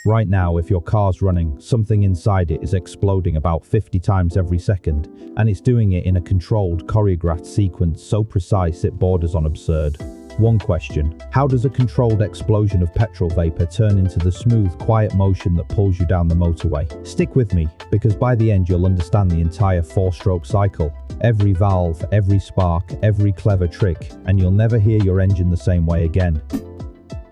Right now, if your car's running, something inside it is exploding about 50 times every second, and it's doing it in a controlled, choreographed sequence so precise it borders on absurd. One question: how does a controlled explosion of petrol vapor turn into the smooth, quiet motion that pulls you down the motorway? Stick with me, because by the end you'll understand the entire four-stroke cycle. Every valve, every spark, every clever trick, and you'll never hear your engine the same way again.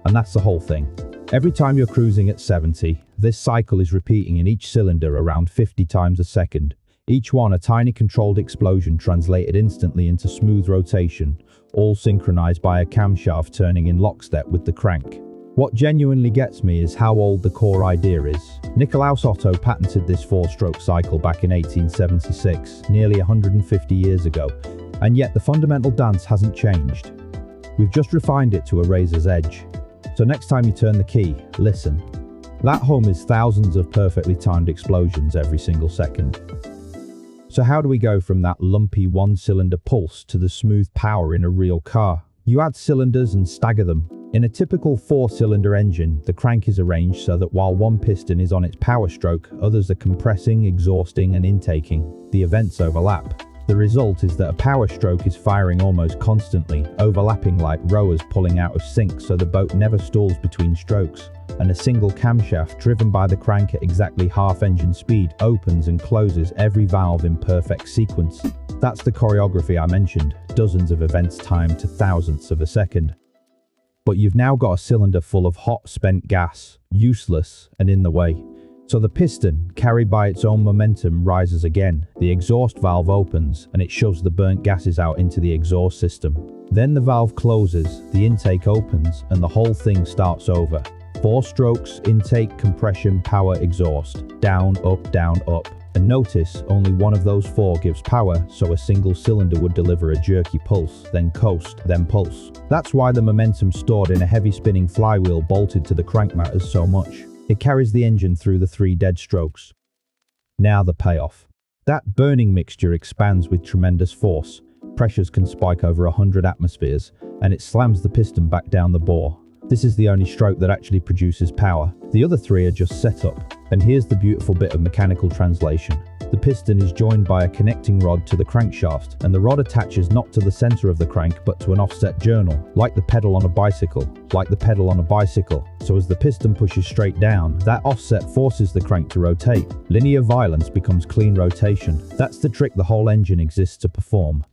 And that's the whole thing. Every time you're cruising at 70, this cycle is repeating in each cylinder around 50 times a second. Each one a tiny controlled explosion translated instantly into smooth rotation, all synchronized by a camshaft turning in lockstep with the crank. What genuinely gets me is how old the core idea is. Nikolaus Otto patented this four-stroke cycle back in 1876, nearly 150 years ago, and yet the fundamental dance hasn't changed. We've just refined it to a razor's edge. So next time you turn the key, listen. That hum is thousands of perfectly timed explosions every single second. So how do we go from that lumpy one-cylinder pulse to the smooth power in a real car? You add cylinders and stagger them. In a typical four-cylinder engine, the crank is arranged so that while one piston is on its power stroke, others are compressing, exhausting, and intaking. The events overlap. The result is that a power stroke is firing almost constantly, overlapping like rowers pulling out of sync so the boat never stalls between strokes. And a single camshaft, driven by the crank at exactly half engine speed, opens and closes every valve in perfect sequence. That's the choreography I mentioned, dozens of events timed to thousandths of a second. But you've now got a cylinder full of hot, spent gas, useless and in the way. So the piston, carried by its own momentum, rises again. The exhaust valve opens, and it shoves the burnt gases out into the exhaust system. Then the valve closes, the intake opens, and the whole thing starts over. 4 strokes: intake, compression, power, exhaust. Down, up, down, up. And notice, only one of those 4 gives power, so a single cylinder would deliver a jerky pulse, then coast, then pulse. That's why the momentum stored in a heavy spinning flywheel bolted to the crank matters so much. It carries the engine through the 3 dead strokes. Now the payoff. That burning mixture expands with tremendous force. Pressures can spike over 100 atmospheres, and it slams the piston back down the bore. This is the only stroke that actually produces power. The other 3 are just set up. And here's the beautiful bit of mechanical translation. The piston is joined by a connecting rod to the crankshaft, and the rod attaches not to the center of the crank but to an offset journal, like the pedal on a bicycle. So as the piston pushes straight down, that offset forces the crank to rotate. Linear violence becomes clean rotation. That's the trick the whole engine exists to perform.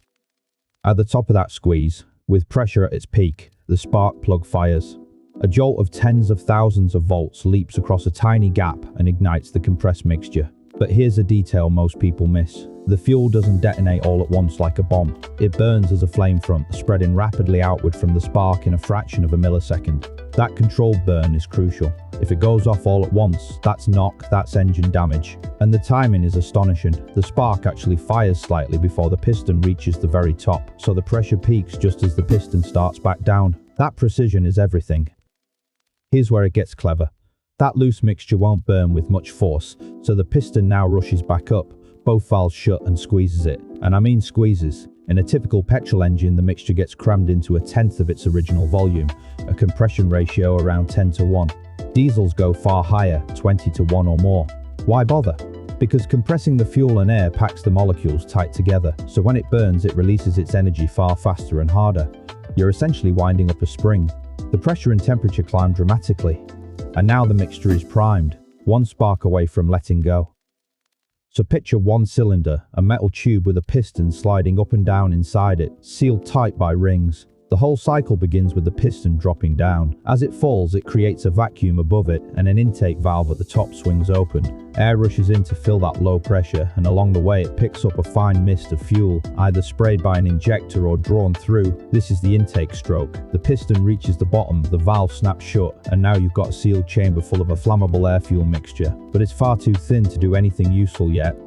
At the top of that squeeze, with pressure at its peak, the spark plug fires. A jolt of tens of thousands of volts leaps across a tiny gap and ignites the compressed mixture. But here's a detail most people miss. The fuel doesn't detonate all at once like a bomb. It burns as a flame front, spreading rapidly outward from the spark in a fraction of a millisecond. That controlled burn is crucial. If it goes off all at once, that's knock, that's engine damage. And the timing is astonishing. The spark actually fires slightly before the piston reaches the very top, so the pressure peaks just as the piston starts back down. That precision is everything. Here's where it gets clever. That loose mixture won't burn with much force, so the piston now rushes back up, both valves shut, and squeezes it. And I mean squeezes. In a typical petrol engine, the mixture gets crammed into 1/10 of its original volume, a compression ratio around 10:1. Diesels go far higher, 20:1 or more. Why bother? Because compressing the fuel and air packs the molecules tight together, so when it burns, it releases its energy far faster and harder. You're essentially winding up a spring. The pressure and temperature climb dramatically. And now the mixture is primed, one spark away from letting go. So picture one cylinder, a metal tube with a piston sliding up and down inside it, sealed tight by rings. The whole cycle begins with the piston dropping down. As it falls, it creates a vacuum above it, and an intake valve at the top swings open. Air rushes in to fill that low pressure, and along the way it picks up a fine mist of fuel, either sprayed by an injector or drawn through. This is the intake stroke. The piston reaches the bottom, the valve snaps shut, and now you've got a sealed chamber full of a flammable air-fuel mixture. But it's far too thin to do anything useful yet.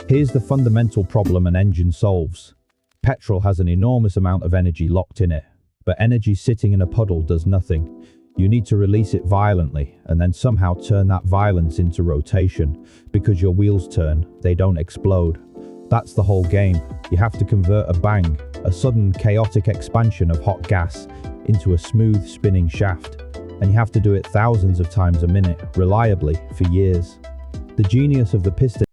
Here's the fundamental problem an engine solves. Petrol has an enormous amount of energy locked in it, but energy sitting in a puddle does nothing. You need to release it violently, and then somehow turn that violence into rotation. Because your wheels turn, they don't explode. That's the whole game. You have to convert a bang, a sudden chaotic expansion of hot gas, into a smooth spinning shaft. and you have to do it thousands of times a minute, reliably, for years. The genius of the piston